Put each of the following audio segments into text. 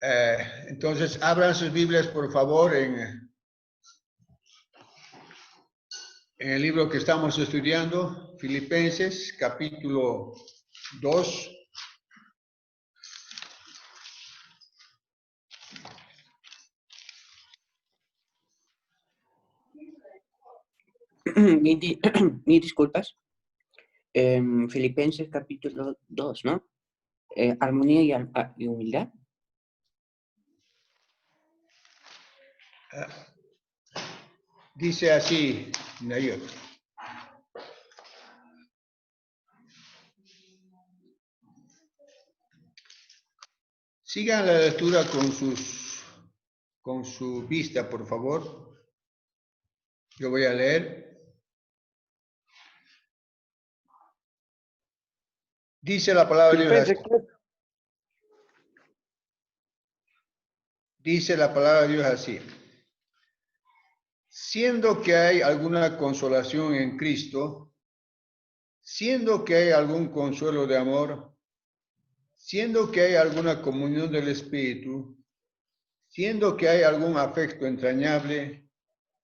Entonces, abran sus Biblias, por favor, en el libro que estamos estudiando, Filipenses, capítulo 2. Mis disculpas. Filipenses capítulo 2, ¿no? Armonía y humildad. Dice así, Nayot. Sigan la lectura con su vista, por favor. Yo voy a leer. Dice la palabra de Dios así. Dice la palabra de Dios así. Siendo que hay alguna consolación en Cristo, siendo que hay algún consuelo de amor, siendo que hay alguna comunión del Espíritu, siendo que hay algún afecto entrañable,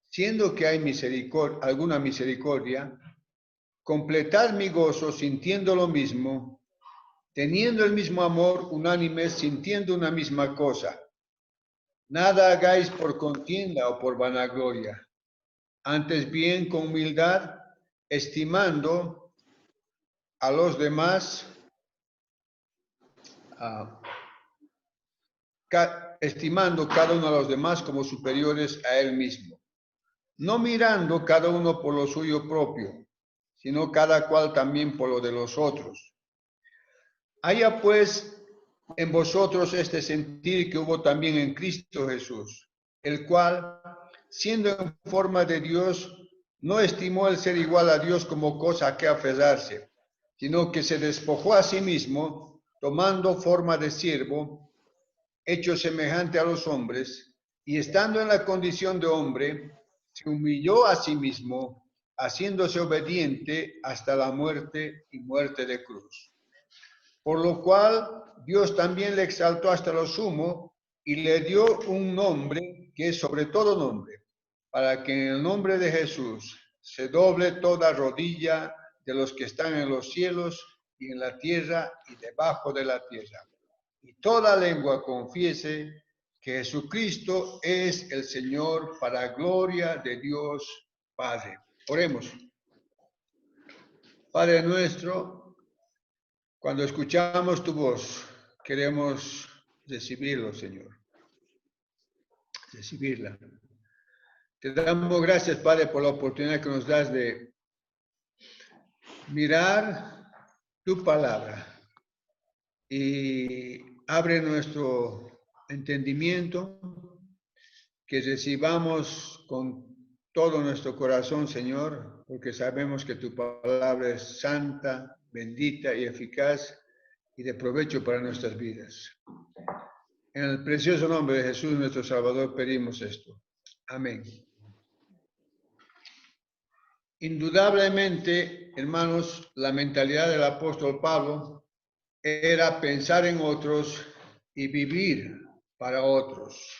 siendo que hay alguna misericordia, completad mi gozo sintiendo lo mismo, teniendo el mismo amor unánime, sintiendo una misma cosa. Nada hagáis por contienda o por vanagloria, antes bien con humildad, estimando a los demás, estimando cada uno a los demás como superiores a él mismo, no mirando cada uno por lo suyo propio, sino cada cual también por lo de los otros. Haya pues en vosotros este sentir que hubo también en Cristo Jesús, el cual, siendo en forma de Dios, no estimó el ser igual a Dios como cosa a que aferrarse, sino que se despojó a sí mismo, tomando forma de siervo, hecho semejante a los hombres, y estando en la condición de hombre, se humilló a sí mismo, haciéndose obediente hasta la muerte y muerte de cruz. Por lo cual Dios también le exaltó hasta lo sumo y le dio un nombre que es sobre todo nombre, para que en el nombre de Jesús se doble toda rodilla de los que están en los cielos y en la tierra y debajo de la tierra, y toda lengua confiese que Jesucristo es el Señor, para gloria de Dios Padre. Oremos. Padre nuestro, cuando escuchamos tu voz, queremos recibirlo, Señor. Recibirla. Te damos gracias, Padre, por la oportunidad que nos das de mirar tu palabra y abre nuestro entendimiento, que recibamos con todo nuestro corazón, Señor, porque sabemos que tu palabra es santa, bendita y eficaz y de provecho para nuestras vidas. En el precioso nombre de Jesús, nuestro Salvador, pedimos esto. Amén. Indudablemente, hermanos, la mentalidad del apóstol Pablo era pensar en otros y vivir para otros.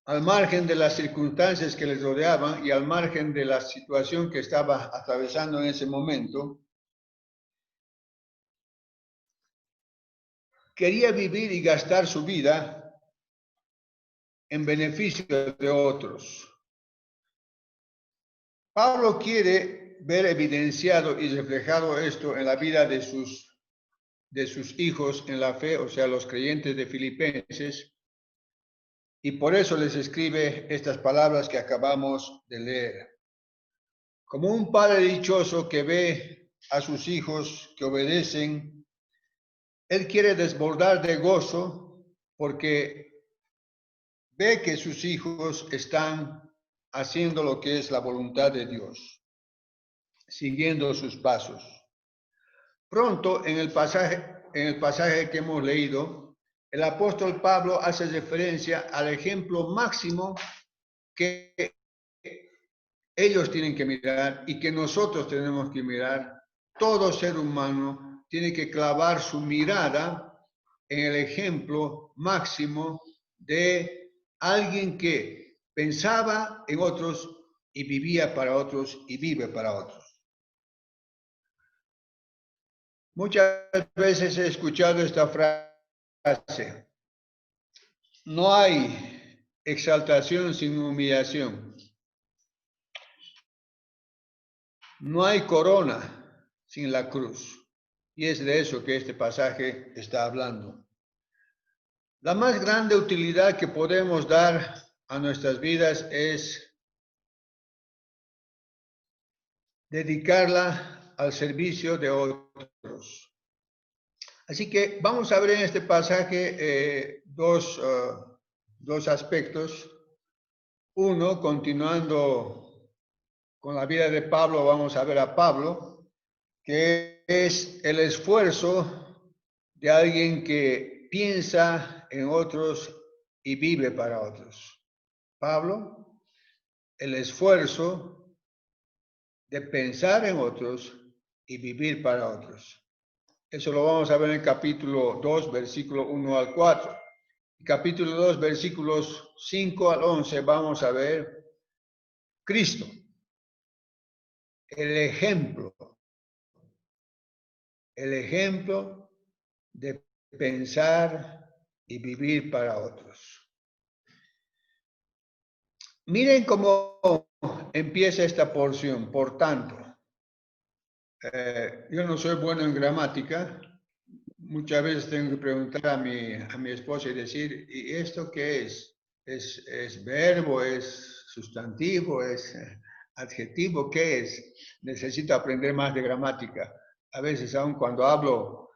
Al margen de las circunstancias que les rodeaban y al margen de la situación que estaba atravesando en ese momento, quería vivir y gastar su vida en beneficio de otros. Pablo quiere ver evidenciado y reflejado esto en la vida de sus hijos en la fe, o sea, los creyentes de Filipenses, y por eso les escribe estas palabras que acabamos de leer. Como un padre dichoso que ve a sus hijos que obedecen, él quiere desbordar de gozo porque ve que sus hijos están haciendo lo que es la voluntad de Dios, siguiendo sus pasos. Pronto, en el pasaje que hemos leído, el apóstol Pablo hace referencia al ejemplo máximo que ellos tienen que mirar y que nosotros tenemos que mirar. Todo ser humano tiene que clavar su mirada en el ejemplo máximo de alguien que pensaba en otros y vivía para otros y vive para otros. Muchas veces he escuchado esta frase: no hay exaltación sin humillación. No hay corona sin la cruz. Y es de eso que este pasaje está hablando. La más grande utilidad que podemos dar a nuestras vidas es dedicarla al servicio de otros. Así que vamos a ver en este pasaje dos aspectos. Uno, continuando con la vida de Pablo, vamos a ver a Pablo, que es el esfuerzo de alguien que piensa en otros y vive para otros. Pablo, el esfuerzo de pensar en otros y vivir para otros. Eso lo vamos a ver en el capítulo 2, versículo 1 al 4. Capítulo 2, versículos 5 al 11, vamos a ver Cristo, el ejemplo de pensar y vivir para otros. Miren cómo empieza esta porción. Por tanto, yo no soy bueno en gramática. Muchas veces tengo que preguntar a mi esposa y decir, ¿y esto qué es? ¿Es verbo? ¿Es sustantivo? ¿Es adjetivo? ¿Qué es? Necesito aprender más de gramática. A veces, aun cuando hablo,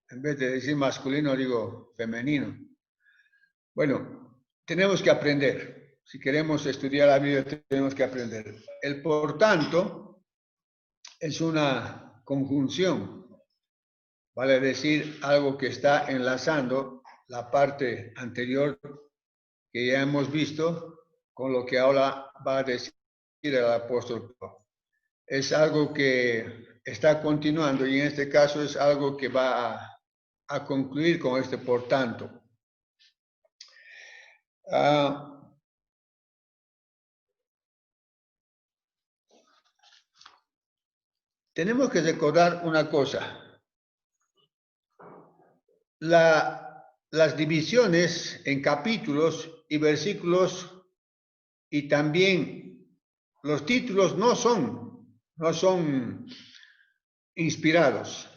en vez de decir masculino, digo femenino. Bueno, tenemos que aprender. Si queremos estudiar la Biblia, tenemos que aprender. El por tanto es una conjunción. Vale decir algo que está enlazando la parte anterior que ya hemos visto con lo que ahora va a decir el apóstol Pablo. Es algo que está continuando y en este caso es algo que va a concluir con este por tanto. Tenemos que recordar una cosa. Las divisiones en capítulos y versículos y también los títulos no son inspirados,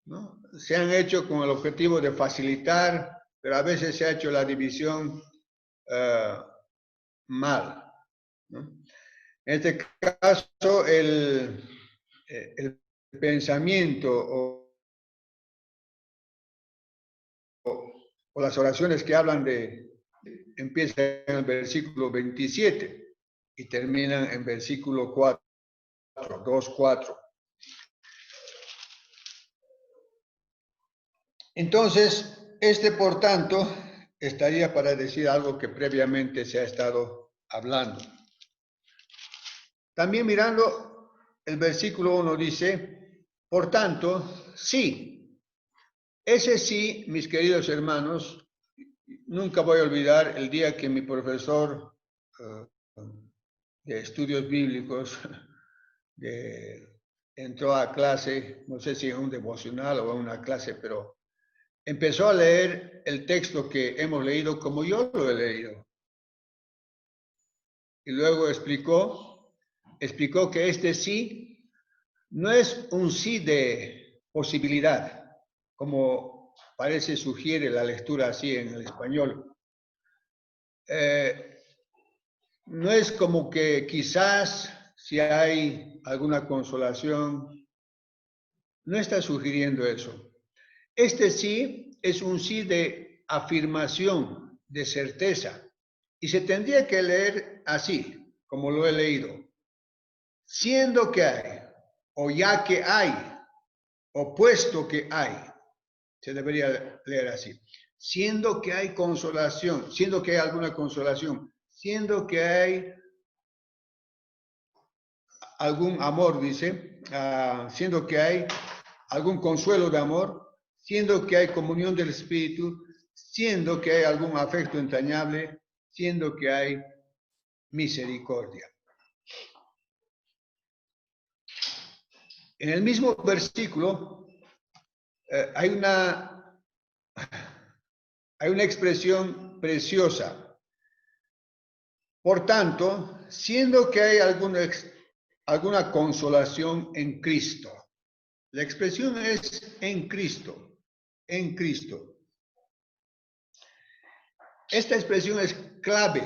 ¿no? Se han hecho con el objetivo de facilitar, pero a veces se ha hecho la división mal, ¿no? En este caso, el pensamiento o las oraciones que hablan empiezan en el versículo 27 y terminan en versículo 4, 2:4. Entonces, por tanto, estaría para decir algo que previamente se ha estado hablando. También mirando el versículo 1 dice, por tanto, sí. Ese sí, mis queridos hermanos, nunca voy a olvidar el día que mi profesor de estudios bíblicos entró a clase, no sé si en un devocional o en una clase, pero empezó a leer el texto que hemos leído como yo lo he leído. Y luego explicó que este sí no es un sí de posibilidad, como parece sugiere la lectura así en el español. No es como que quizás si hay alguna consolación, no está sugiriendo eso. Este sí es un sí de afirmación, de certeza, y se tendría que leer así, como lo he leído. Siendo que hay, o ya que hay, o puesto que hay, se debería leer así. Siendo que hay consolación, siendo que hay alguna consolación, siendo que hay algún amor, dice, siendo que hay algún consuelo de amor, siendo que hay comunión del Espíritu, siendo que hay algún afecto entrañable, siendo que hay misericordia. En el mismo versículo hay una expresión preciosa. Por tanto, siendo que hay alguna consolación en Cristo. La expresión es en Cristo, en Cristo. Esta expresión es clave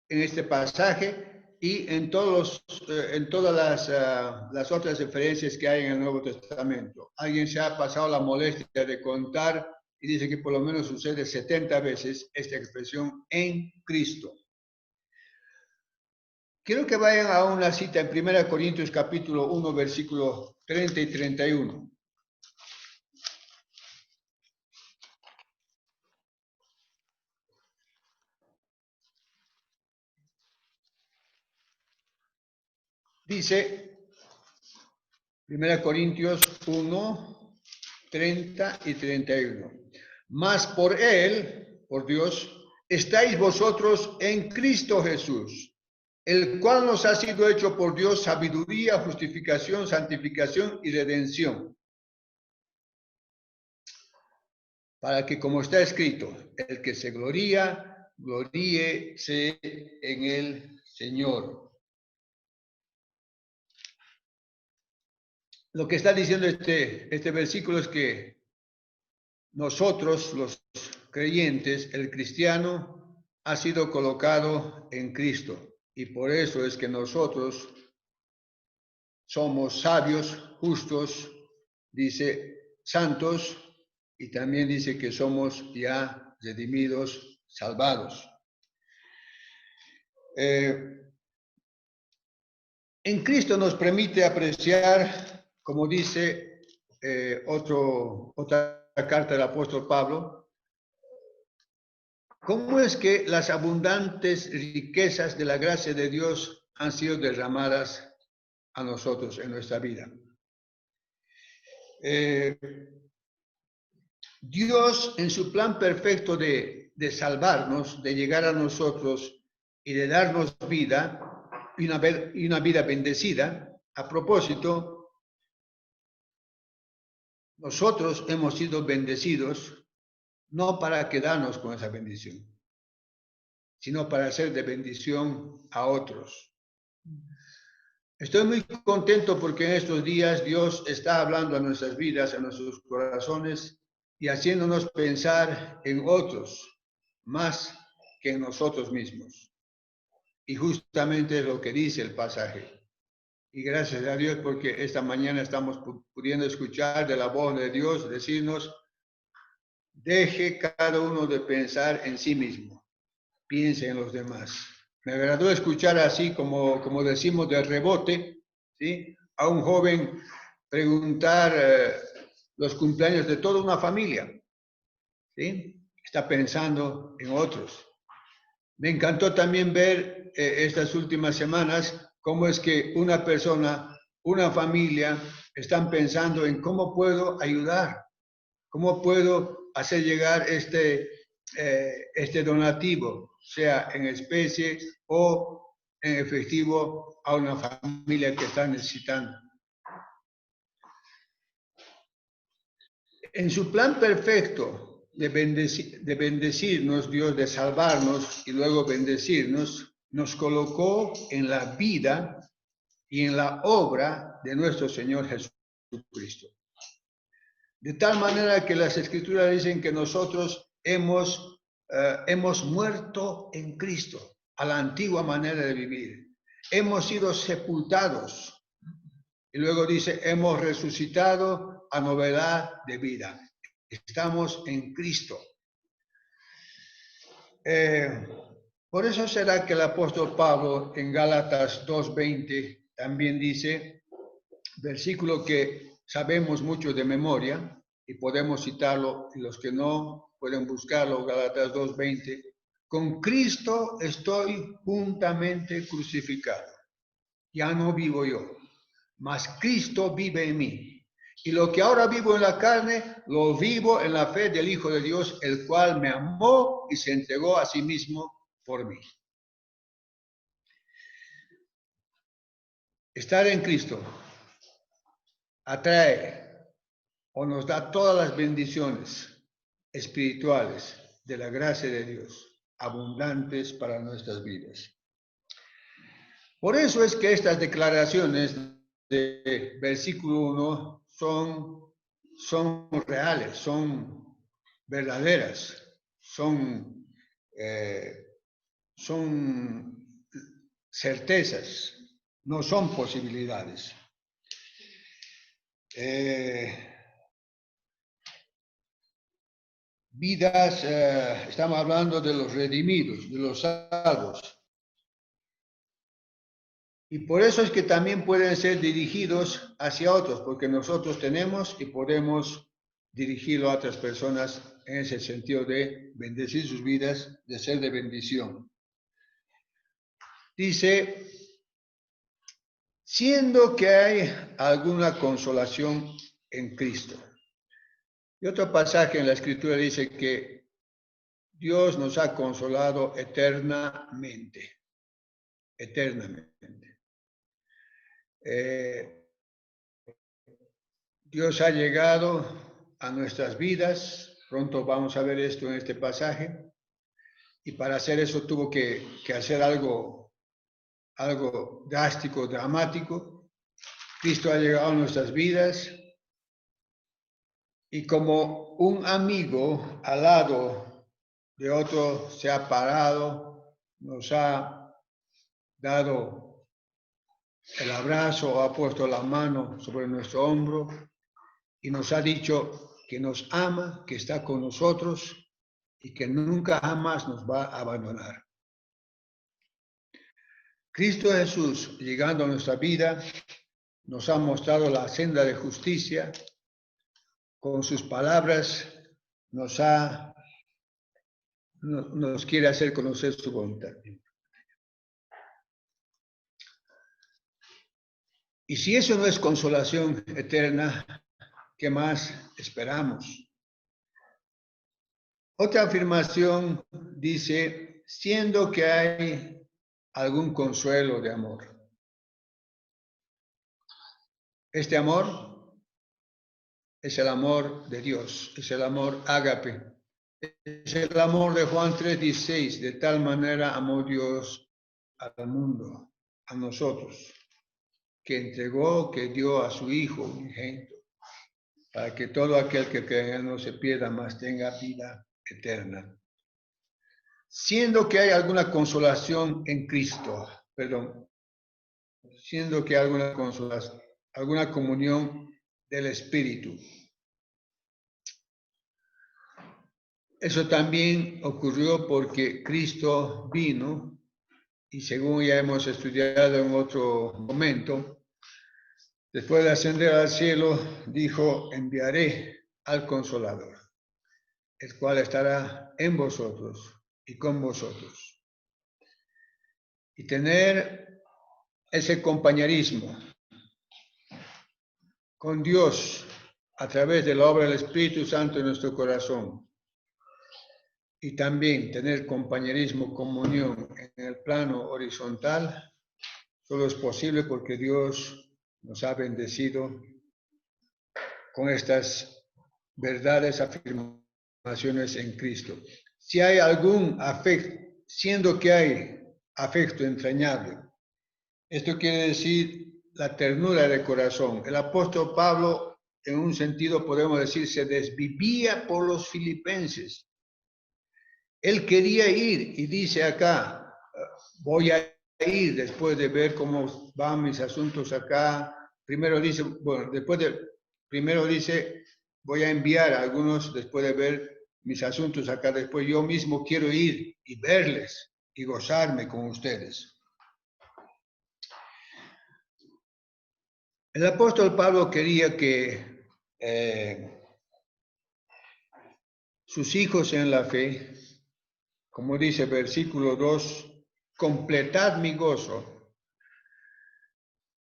en este pasaje y en todas las otras referencias que hay en el Nuevo Testamento. Alguien se ha pasado la molestia de contar y dice que por lo menos sucede 70 veces esta expresión en Cristo. Quiero que vayan a una cita en 1 Corintios capítulo 1, versículo 30 y 31. Dice 1 Corintios 1, 30 y 31. Mas por Él, por Dios, estáis vosotros en Cristo Jesús, el cual nos ha sido hecho por Dios sabiduría, justificación, santificación y redención. Para que, como está escrito, el que se gloría, gloríese en el Señor. Lo que está diciendo este versículo es que nosotros, los creyentes, el cristiano, ha sido colocado en Cristo. Y por eso es que nosotros somos sabios, justos, dice santos, y también dice que somos ya redimidos, salvados. En Cristo nos permite apreciar, como dice otra carta del apóstol Pablo, cómo es que las abundantes riquezas de la gracia de Dios han sido derramadas a nosotros en nuestra vida. Dios, en su plan perfecto de salvarnos, de llegar a nosotros y de darnos vida, y una vida bendecida, a propósito, nosotros hemos sido bendecidos no para quedarnos con esa bendición, sino para ser de bendición a otros. Estoy muy contento porque en estos días Dios está hablando a nuestras vidas, a nuestros corazones y haciéndonos pensar en otros más que en nosotros mismos. Y justamente es lo que dice el pasaje. Y gracias a Dios porque esta mañana estamos pudiendo escuchar de la voz de Dios decirnos, deje cada uno de pensar en sí mismo, piense en los demás. Me agradó escuchar así como decimos de rebote, ¿sí? A un joven preguntar los cumpleaños de toda una familia, ¿sí? Está pensando en otros. Me encantó también ver estas últimas semanas cómo es que una persona, una familia, están pensando en cómo puedo ayudar, cómo puedo hacer llegar este donativo, sea en especie o en efectivo, a una familia que está necesitando. En su plan perfecto de bendecirnos, Dios, de salvarnos y luego bendecirnos, nos colocó en la vida y en la obra de nuestro Señor Jesucristo. De tal manera que las Escrituras dicen que nosotros hemos muerto en Cristo a la antigua manera de vivir. Hemos sido sepultados. Y luego dice, hemos resucitado a novedad de vida. Estamos en Cristo. Por eso será que el apóstol Pablo en Gálatas 2:20 también dice, versículo que sabemos mucho de memoria y podemos citarlo, y los que no pueden buscarlo, Gálatas 2:20, con Cristo estoy juntamente crucificado. Ya no vivo yo, mas Cristo vive en mí. Y lo que ahora vivo en la carne, lo vivo en la fe del Hijo de Dios, el cual me amó y se entregó a sí mismo por mí. Estar en Cristo atrae o nos da todas las bendiciones espirituales de la gracia de Dios, abundantes para nuestras vidas. Por eso es que estas declaraciones de versículo 1 son reales, son verdaderas, son certezas, no son posibilidades. Vidas, estamos hablando de los redimidos, de los salvos. Y por eso es que también pueden ser dirigidos hacia otros, porque nosotros tenemos y podemos dirigirlo a otras personas en ese sentido de bendecir sus vidas, de ser de bendición. Dice, siendo que hay alguna consolación en Cristo. Y otro pasaje en la Escritura dice que Dios nos ha consolado eternamente. Eternamente. Dios ha llegado a nuestras vidas. Pronto vamos a ver esto en este pasaje. Y para hacer eso tuvo que hacer algo drástico, dramático. Cristo ha llegado a nuestras vidas. Y como un amigo al lado de otro se ha parado, nos ha dado el abrazo, ha puesto la mano sobre nuestro hombro y nos ha dicho que nos ama, que está con nosotros y que nunca jamás nos va a abandonar. Cristo Jesús, llegando a nuestra vida, nos ha mostrado la senda de justicia. Con sus palabras nos quiere hacer conocer su voluntad. Y si eso no es consolación eterna, ¿qué más esperamos? Otra afirmación dice, siendo que hay algún consuelo de amor. Este amor es el amor de Dios, es el amor ágape. Es el amor de Juan 3:16, de tal manera amó Dios al mundo, a nosotros, que entregó, que dio a su Hijo unigénito, para que todo aquel que cree en él no se pierda, mas tenga vida eterna. Siendo que hay alguna consolación en Cristo, siendo que hay alguna consolación, alguna comunión del Espíritu. Eso también ocurrió porque Cristo vino y según ya hemos estudiado en otro momento, después de ascender al cielo, dijo, enviaré al Consolador, el cual estará en vosotros y con vosotros. Y tener ese compañerismo con Dios a través de la obra del Espíritu Santo en nuestro corazón. Y también tener compañerismo, comunión en el plano horizontal, solo es posible porque Dios nos ha bendecido con estas verdades, afirmaciones en Cristo. Si hay algún afecto, siendo que hay afecto entrañable, esto quiere decir la ternura del corazón. El apóstol Pablo, en un sentido podemos decir, se desvivía por los filipenses. Él quería ir y dice acá, voy a ir después de ver cómo van mis asuntos acá. Primero dice, bueno, primero dice, voy a enviar a algunos después de ver mis asuntos acá. Después yo mismo quiero ir y verles y gozarme con ustedes. El apóstol Pablo quería que sus hijos en la fe, como dice versículo 2, completad mi gozo.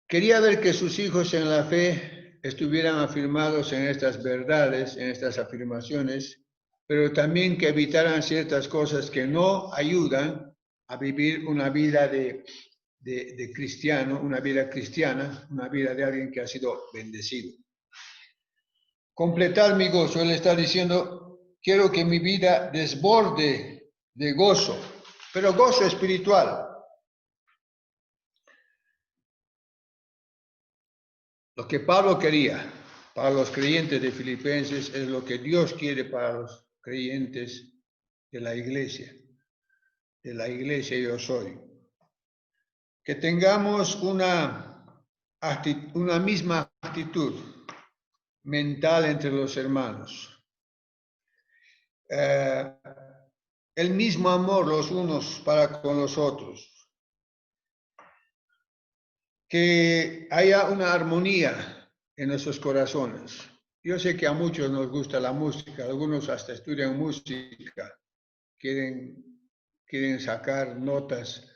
Quería ver que sus hijos en la fe estuvieran afirmados en estas verdades, en estas afirmaciones, pero también que evitaran ciertas cosas que no ayudan a vivir una vida de cristiano, una vida cristiana, una vida de alguien que ha sido bendecido. Completar mi gozo, él está diciendo, quiero que mi vida desborde de gozo, pero gozo espiritual. Lo que Pablo quería para los creyentes de Filipenses es lo que Dios quiere para los creyentes de la iglesia yo soy. Que tengamos una misma actitud mental entre los hermanos. El mismo amor los unos para con los otros. Que haya una armonía en nuestros corazones. Yo sé que a muchos nos gusta la música, algunos hasta estudian música, quieren sacar notas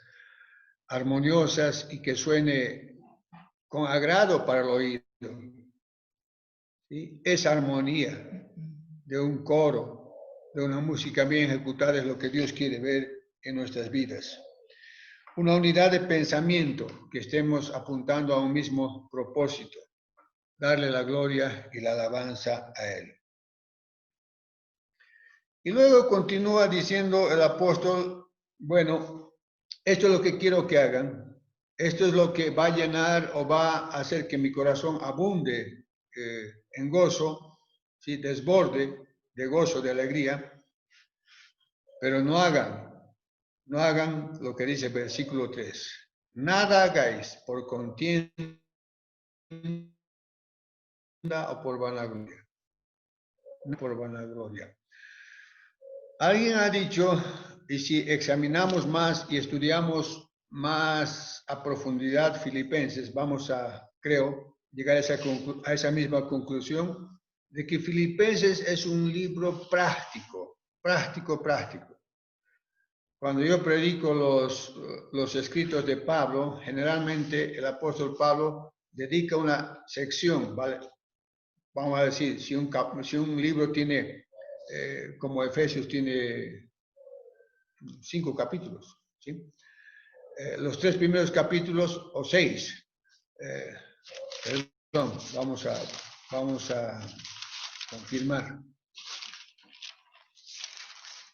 armoniosas y que suene con agrado para el oído. ¿Sí? Esa armonía de un coro, de una música bien ejecutada es lo que Dios quiere ver en nuestras vidas. Una unidad de pensamiento, que estemos apuntando a un mismo propósito, darle la gloria y la alabanza a Él. Y luego continúa diciendo el apóstol, bueno, esto es lo que quiero que hagan, esto es lo que va a llenar o va a hacer que mi corazón abunde en gozo, ¿sí? Desborde de gozo, de alegría, pero no hagan lo que dice el versículo 3. Nada hagáis por contienda o por vanagloria. No por vanagloria. Alguien ha dicho, y si examinamos más y estudiamos más a profundidad Filipenses, vamos a, creo, llegar a esa misma conclusión de que Filipenses es un libro práctico. Cuando yo predico los escritos de Pablo, generalmente el apóstol Pablo dedica una sección, ¿vale? Vamos a decir, si un libro tiene, como Efesios tiene 5 capítulos, ¿sí? Los 3 primeros capítulos, o 6, perdón, vamos a confirmar.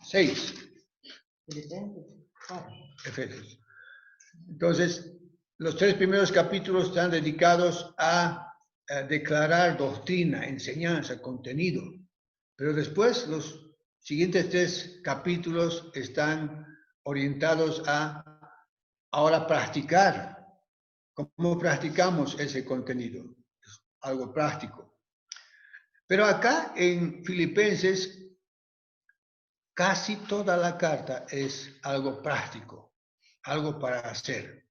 6. Efesios. Entonces, los 3 primeros capítulos están dedicados a declarar doctrina, enseñanza, contenido. Pero después los siguientes 3 capítulos están orientados a ahora practicar. ¿Cómo practicamos ese contenido? Es algo práctico. Pero acá en Filipenses casi toda la carta es algo práctico, algo para hacer.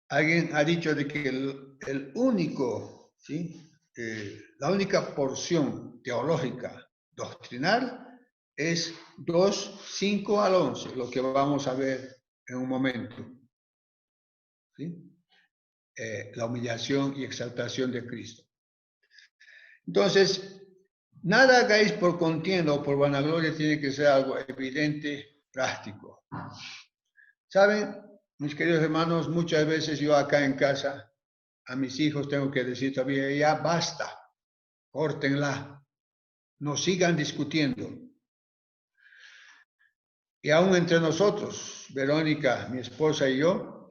Alguien ha dicho de que el único, ¿sí? La única porción teológica doctrinal es 2:5 al 11, lo que vamos a ver en un momento. ¿Sí? La humillación y exaltación de Cristo. Entonces, nada hagáis por contienda o por vanagloria, tiene que ser algo evidente, práctico. ¿Saben, mis queridos hermanos? Muchas veces yo acá en casa, a mis hijos tengo que decir todavía, ya basta, córtenla, no sigan discutiendo. Y aún entre nosotros, Verónica, mi esposa y yo,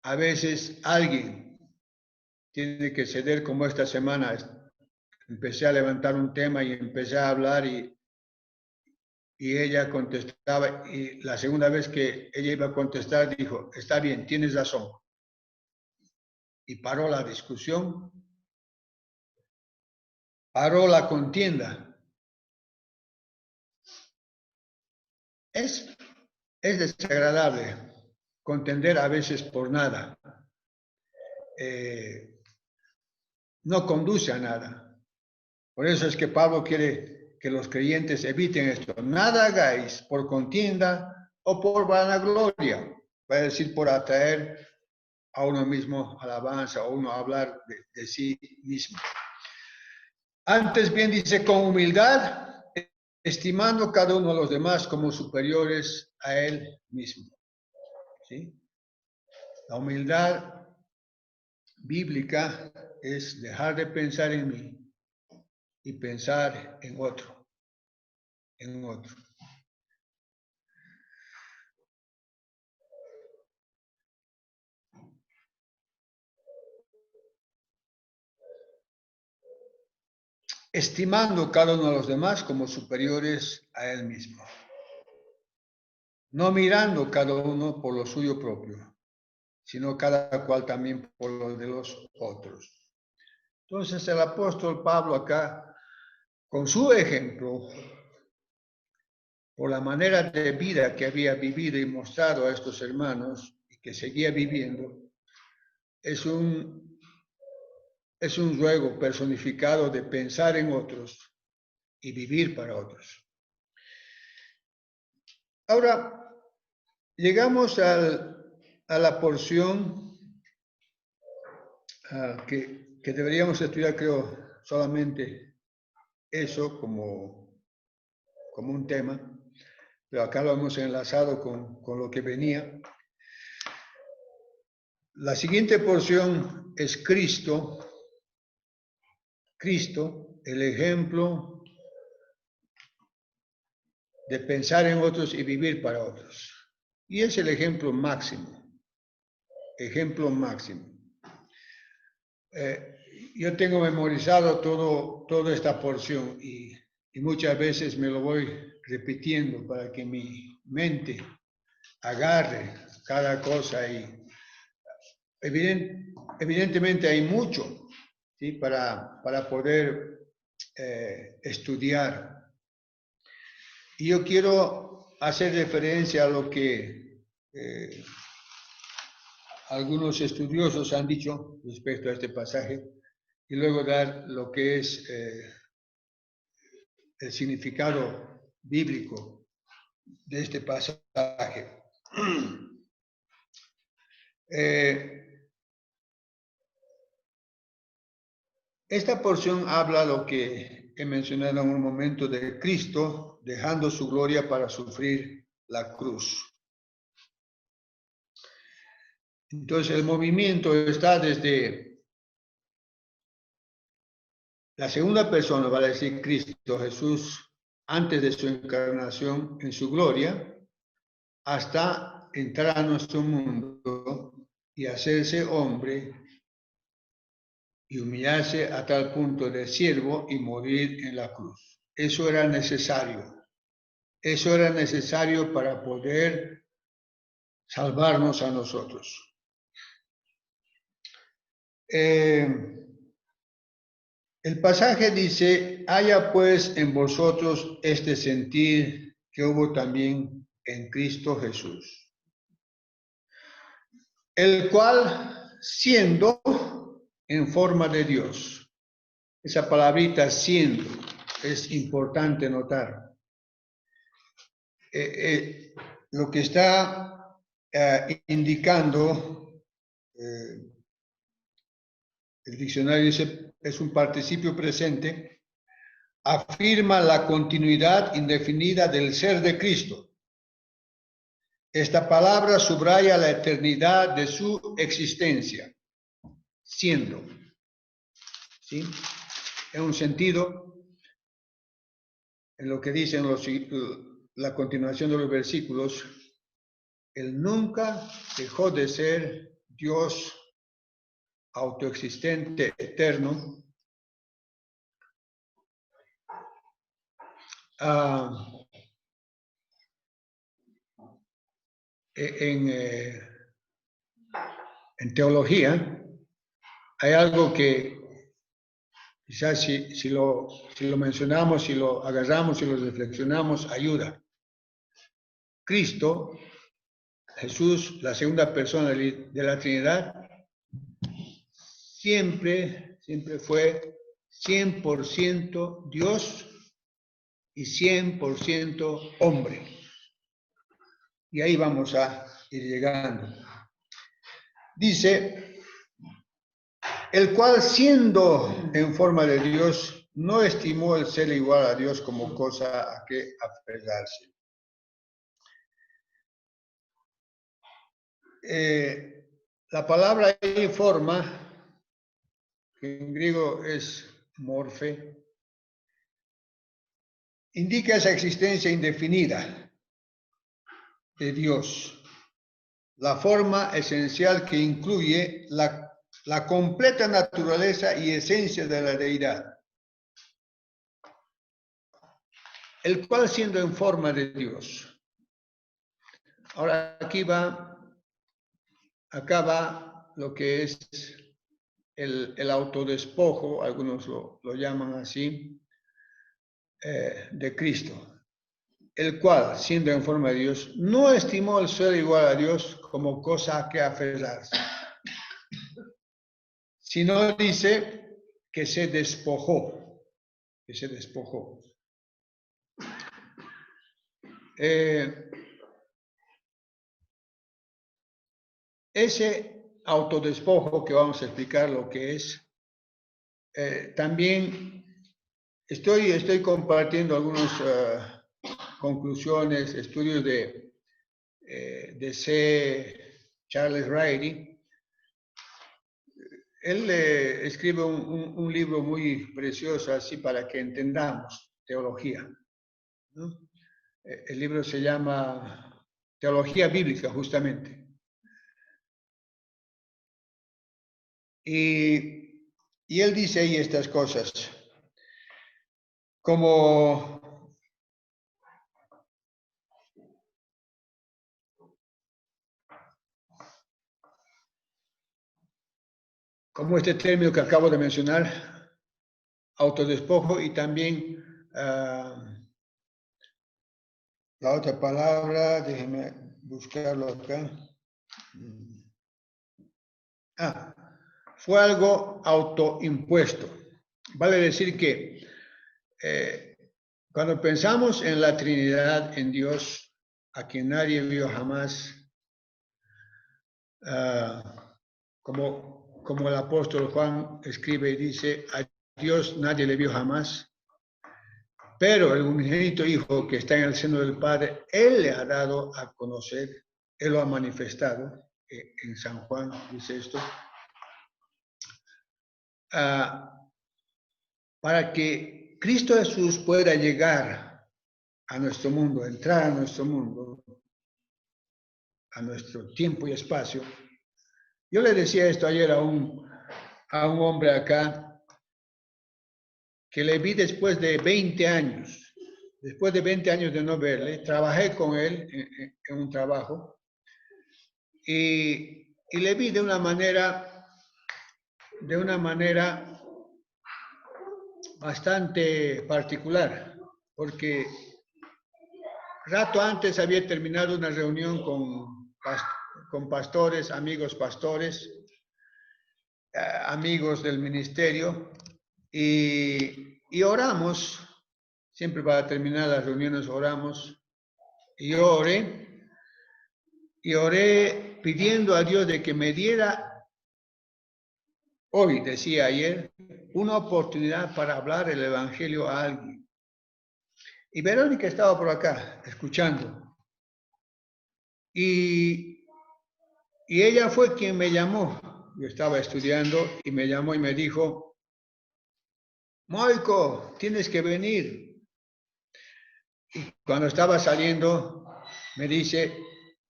a veces alguien tiene que ceder, como esta semana. Empecé a levantar un tema y empecé a hablar y ella contestaba, y la segunda vez que ella iba a contestar dijo, está bien, tienes razón. Y paró la discusión, paró la contienda. Es desagradable contender a veces por nada. No conduce a nada. Por eso es que Pablo quiere que los creyentes eviten esto. Nada hagáis por contienda o por vanagloria, va a decir por atraer a uno mismo alabanza o uno hablar de sí mismo. Antes bien dice, con humildad, estimando cada uno a los demás como superiores a él mismo. ¿Sí? La humildad bíblica es dejar de pensar en mí y pensar en otro, en otro. Estimando cada uno a los demás como superiores a él mismo. No mirando cada uno por lo suyo propio, sino cada cual también por lo de los otros. Entonces el apóstol Pablo acá, con su ejemplo, por la manera de vida que había vivido y mostrado a estos hermanos y que seguía viviendo, es un ruego personificado de pensar en otros y vivir para otros. Ahora, llegamos a la porción que deberíamos estudiar, creo, solamente eso como un tema, pero acá lo hemos enlazado con lo que venía. La siguiente porción es Cristo, el ejemplo de pensar en otros y vivir para otros. Y es el ejemplo máximo. Yo tengo memorizado toda esta porción y muchas veces me lo voy repitiendo para que mi mente agarre cada cosa y evidentemente hay mucho, ¿sí? para poder estudiar. Y yo quiero hacer referencia a lo que algunos estudiosos han dicho respecto a este pasaje y luego dar lo que es el significado bíblico de este pasaje. Esta porción habla lo que he mencionado en un momento de Cristo dejando su gloria para sufrir la cruz. Entonces el movimiento está desde la segunda persona, vale decir Cristo Jesús, antes de su encarnación en su gloria, hasta entrar a nuestro mundo y hacerse hombre y humillarse a tal punto de siervo y morir en la cruz. Eso era necesario. Eso era necesario para poder salvarnos a nosotros. El pasaje dice, haya pues en vosotros este sentir que hubo también en Cristo Jesús, el cual siendo en forma de Dios, esa palabrita siendo es importante notar. Lo que está indicando el diccionario dice, es un participio presente, afirma la continuidad indefinida del ser de Cristo. Esta palabra subraya la eternidad de su existencia, siendo. ¿Sí? En un sentido, en lo que dicen la continuación de los versículos, Él nunca dejó de ser Dios autoexistente, eterno, en teología hay algo que quizás si lo mencionamos, si lo agarramos, si lo reflexionamos, ayuda. Cristo, Jesús, la segunda persona de la Trinidad, siempre fue 100% Dios y 100% hombre. Y ahí vamos a ir llegando. Dice, el cual siendo en forma de Dios, no estimó el ser igual a Dios como cosa a que aferrarse. La palabra ahí forma, que en griego es morfe, indica esa existencia indefinida de Dios. La forma esencial que incluye la completa naturaleza y esencia de la deidad. El cual siendo en forma de Dios. Ahora acá va lo que es el autodespojo, algunos lo llaman así, de Cristo. El cual, siendo en forma de Dios, no estimó el ser igual a Dios como cosa a que aferrarse, sino dice que se despojó, ese autodespojo, que vamos a explicar lo que es, también estoy compartiendo algunas conclusiones, estudios de C. Charles Riley. Él escribe un libro muy precioso así para que entendamos teología, ¿no? El libro se llama Teología Bíblica, justamente. Y él dice ahí estas cosas, como este término que acabo de mencionar, autodespojo, y también la otra palabra, déjenme buscarlo acá. Fue algo autoimpuesto. Vale decir que cuando pensamos en la Trinidad, en Dios, a quien nadie vio jamás, como el apóstol Juan escribe y dice, a Dios nadie le vio jamás, pero el unigénito Hijo que está en el seno del Padre, Él le ha dado a conocer, Él lo ha manifestado, en San Juan dice esto, para que Cristo Jesús pueda llegar a nuestro mundo, entrar a nuestro mundo, a nuestro tiempo y espacio. Yo le decía esto ayer a un hombre acá, que le vi después de 20 años, de no verle, trabajé con él en un trabajo, y le vi de una manera bastante particular, porque rato antes había terminado una reunión con pastores, amigos pastores, amigos del ministerio, y oramos, siempre para terminar las reuniones oramos, y yo oré pidiendo a Dios de que me diera hoy, decía ayer, una oportunidad para hablar el evangelio a alguien. Y Verónica estaba por acá, escuchando. Y ella fue quien me llamó. Yo estaba estudiando y me llamó y me dijo, Moico, tienes que venir. Y cuando estaba saliendo, me dice,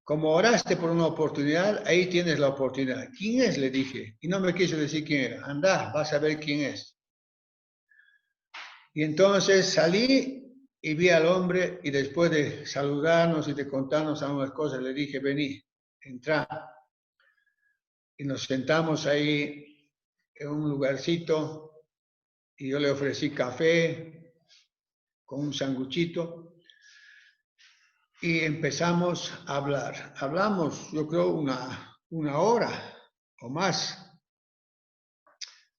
como oraste por una oportunidad, ahí tienes la oportunidad. ¿Quién es? Le dije. Y no me quiso decir quién era. Anda, vas a ver quién es. Y entonces salí y vi al hombre, y después de saludarnos y de contarnos algunas cosas, le dije, vení, entra. Y nos sentamos ahí en un lugarcito, y yo le ofrecí café con un sanguchito, y empezamos a hablar. Hablamos, yo creo, una hora o más.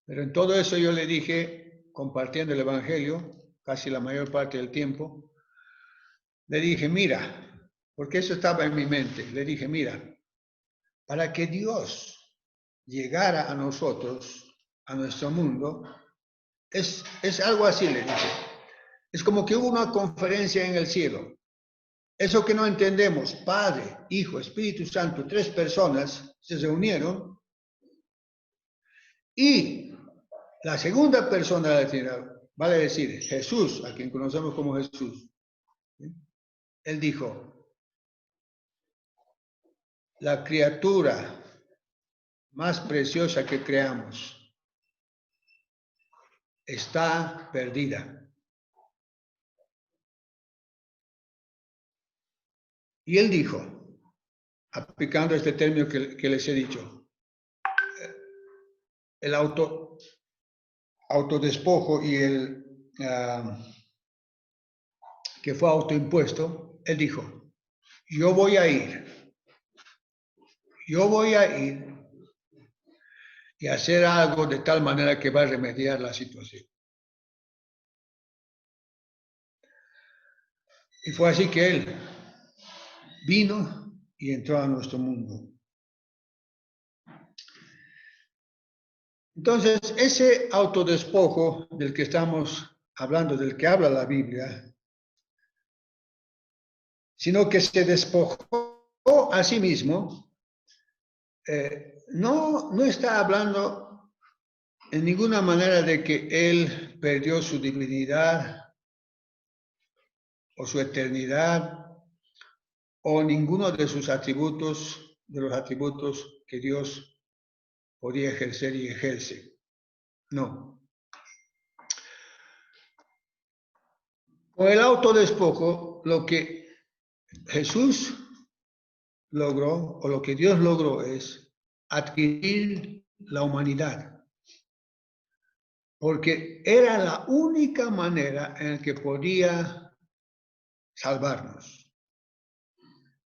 Pero en todo eso yo le dije, compartiendo el Evangelio, casi la mayor parte del tiempo, le dije, mira, porque eso estaba en mi mente, le dije, mira, para que Dios llegara a nosotros, a nuestro mundo, es algo así, le dice. Es como que hubo una conferencia en el cielo. Eso que no entendemos, Padre, Hijo, Espíritu Santo, 3 personas se reunieron y la segunda persona de la Trinidad, vale decir, Jesús, a quien conocemos como Jesús, él dijo, la criatura más preciosa que creamos está perdida. Y él dijo, aplicando este término que les he dicho, el autodespojo y el que fue autoimpuesto, él dijo, yo voy a ir y hacer algo de tal manera que va a remediar la situación. Y fue así que él vino y entró a nuestro mundo. Entonces, ese autodespojo del que estamos hablando, del que habla la Biblia, sino que se despojó a sí mismo, no está hablando en ninguna manera de que él perdió su divinidad o su eternidad o ninguno de sus atributos, de los atributos que Dios podía ejercer y ejerce. No. Con el autodespojo, lo que Jesús logró, o lo que Dios logró, es adquirir la humanidad. Porque era la única manera en que podía salvarnos.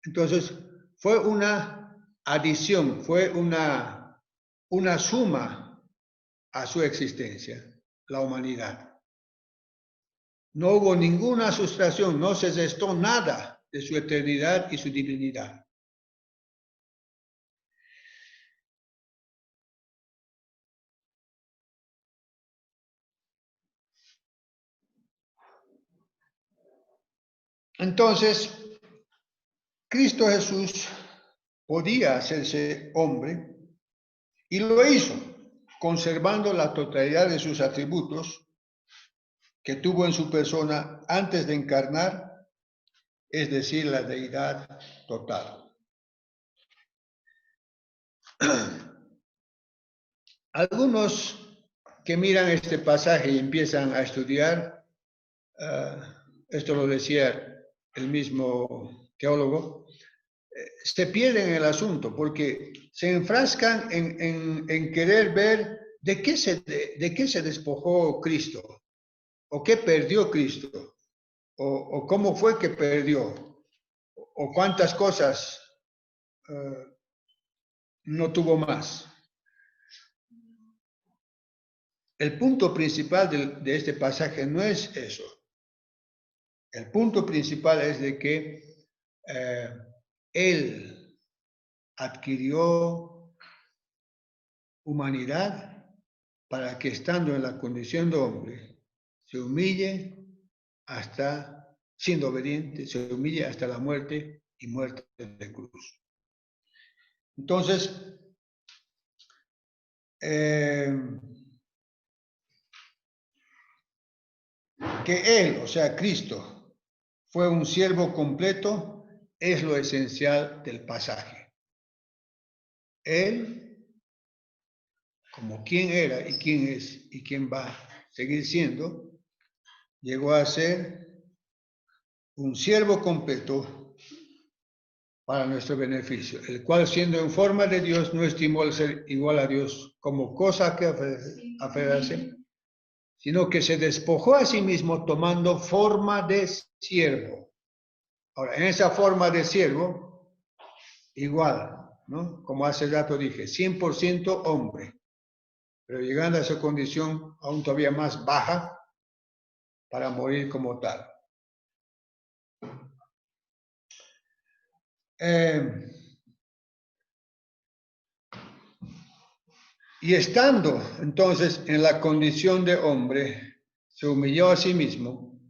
Entonces, fue una adición, fue una suma a su existencia, la humanidad. No hubo ninguna sustracción, no se restó nada de su eternidad y su divinidad. Entonces, Cristo Jesús podía hacerse hombre y lo hizo, conservando la totalidad de sus atributos que tuvo en su persona antes de encarnar, es decir, la deidad total. Algunos que miran este pasaje y empiezan a estudiar, esto lo decía el mismo teólogo, se pierden en el asunto porque se enfrascan en querer ver de qué se despojó Cristo, o qué perdió Cristo, o cómo fue que perdió, o cuántas cosas no tuvo más. El punto principal de este pasaje no es eso. El punto principal es de que Él adquirió humanidad para que estando en la condición de hombre, se humille hasta, siendo obediente, se humille hasta la muerte y muerte de cruz. Entonces, que Él, o sea, Cristo, fue un siervo completo, es lo esencial del pasaje. Él, como quien era y quién es y quién va a seguir siendo, llegó a ser un siervo completo para nuestro beneficio, el cual siendo en forma de Dios no estimó el ser igual a Dios como cosa que aferrarse, sino que se despojó a sí mismo tomando forma de siervo. Ahora, en esa forma de siervo, igual, ¿no? Como hace rato dije, 100% hombre, pero llegando a esa condición aún todavía más baja para morir como tal. Y estando entonces en la condición de hombre, se humilló a sí mismo,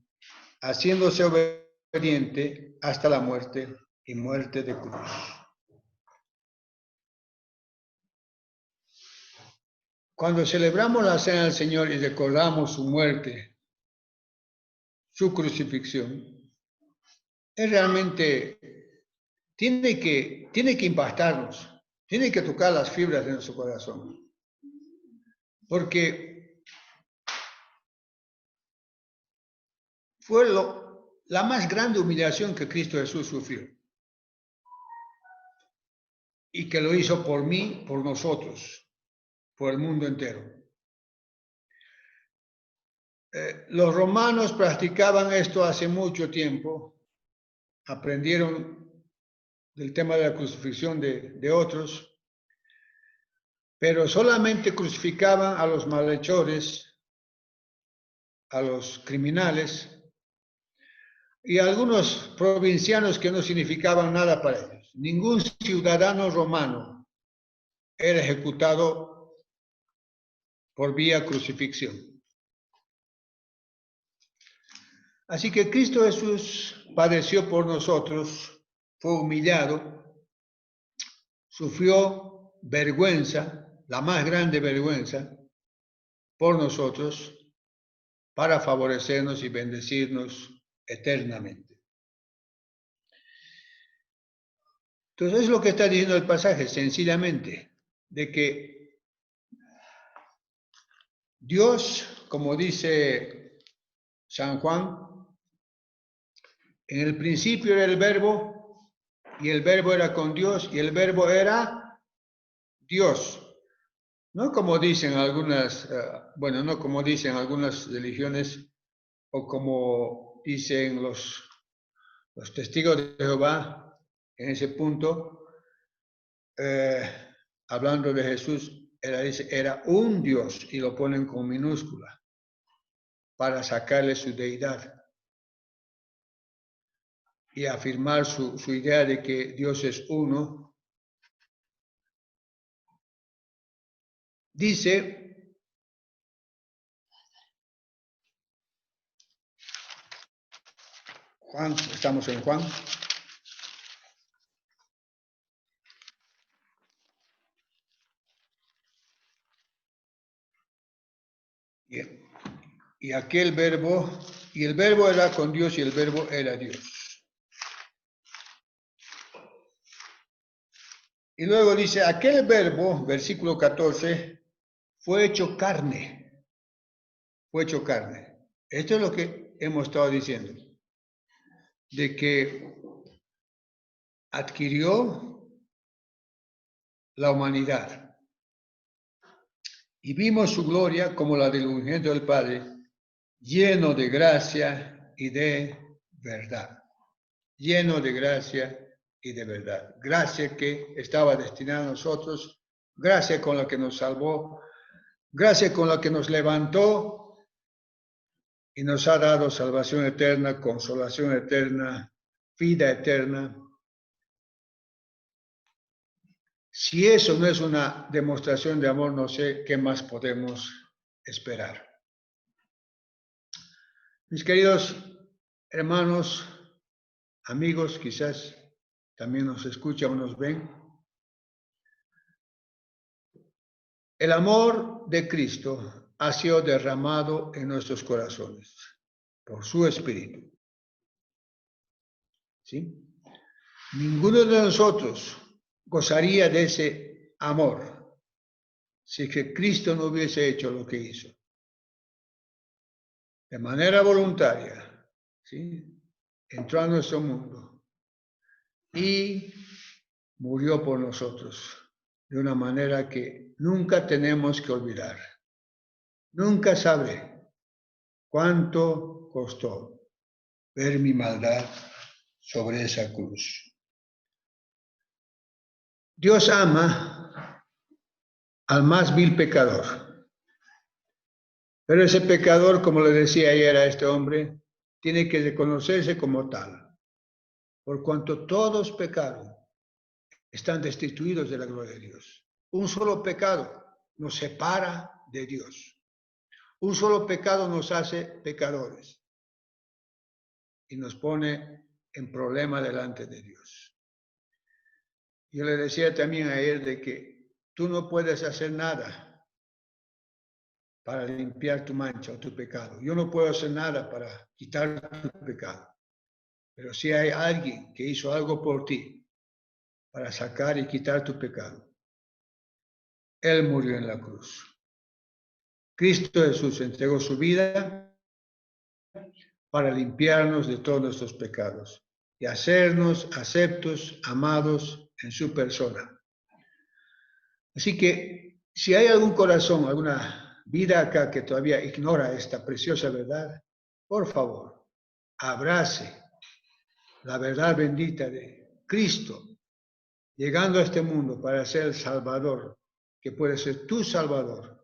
haciéndose obediente hasta la muerte y muerte de cruz. Cuando celebramos la cena del Señor y recordamos su muerte, su crucifixión, es realmente, tiene que impactarnos, tiene que tocar las fibras de nuestro corazón. Porque fue la más grande humillación que Cristo Jesús sufrió. Y que lo hizo por mí, por nosotros, por el mundo entero. Los romanos practicaban esto hace mucho tiempo, aprendieron del tema de la crucifixión de otros, pero solamente crucificaban a los malhechores, a los criminales y a algunos provincianos que no significaban nada para ellos. Ningún ciudadano romano era ejecutado por vía crucifixión. Así que Cristo Jesús padeció por nosotros, fue humillado, sufrió vergüenza, la más grande vergüenza, por nosotros, para favorecernos y bendecirnos eternamente. Entonces es lo que está diciendo el pasaje, sencillamente, de que Dios, como dice San Juan, en el principio era el verbo, y el verbo era con Dios, y el verbo era Dios. No como dicen algunas, no como dicen algunas religiones, o como dicen los testigos de Jehová, en ese punto, hablando de Jesús, era un Dios, y lo ponen con minúscula, para sacarle su deidad. Y afirmar su idea de que Dios es uno. Dice, Juan, estamos en Juan. Y aquel verbo, y el verbo era con Dios y el verbo era Dios. Y luego dice, aquel verbo, versículo 14, fue hecho carne. Fue hecho carne. Esto es lo que hemos estado diciendo. De que adquirió la humanidad. Y vimos su gloria como la del unigénito del Padre, lleno de gracia y de verdad. Lleno de gracia y de verdad. Gracia que estaba destinada a nosotros, gracia con la que nos salvó, gracia con la que nos levantó y nos ha dado salvación eterna, consolación eterna, vida eterna. Si eso no es una demostración de amor, no sé qué más podemos esperar. Mis queridos hermanos, amigos, quizás también nos escuchan o nos ven. El amor de Cristo ha sido derramado en nuestros corazones por su Espíritu. ¿Sí? Ninguno de nosotros gozaría de ese amor si que Cristo no hubiese hecho lo que hizo. De manera voluntaria, ¿sí? Entró a nuestro mundo y murió por nosotros de una manera que nunca tenemos que olvidar. Nunca sabré cuánto costó ver mi maldad sobre esa cruz. Dios ama al más vil pecador. Pero ese pecador, como le decía ayer a este hombre, tiene que reconocerse como tal. Por cuanto todos pecaron, están destituidos de la gloria de Dios. Un solo pecado nos separa de Dios. Un solo pecado nos hace pecadores y nos pone en problema delante de Dios. Yo le decía también a él de que tú no puedes hacer nada para limpiar tu mancha o tu pecado. Yo no puedo hacer nada para quitar tu pecado. Pero si hay alguien que hizo algo por ti para sacar y quitar tu pecado, Él murió en la cruz. Cristo Jesús entregó su vida para limpiarnos de todos nuestros pecados y hacernos aceptos, amados en su persona. Así que si hay algún corazón, alguna vida acá que todavía ignora esta preciosa verdad, por favor, abrace la verdad bendita de Cristo, llegando a este mundo para ser el Salvador, que puede ser tu Salvador,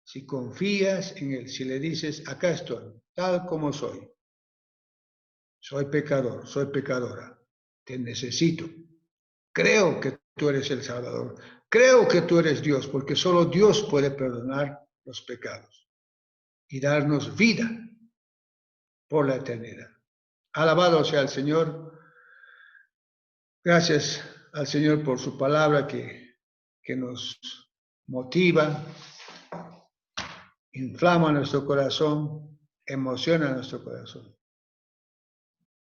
si confías en Él, si le dices, acá estoy, tal como soy. Soy pecador, soy pecadora, te necesito. Creo que tú eres el Salvador. Creo que tú eres Dios, porque solo Dios puede perdonar los pecados y darnos vida por la eternidad. Alabado sea el Señor. Gracias al Señor por su palabra que nos motiva, inflama nuestro corazón, emociona nuestro corazón.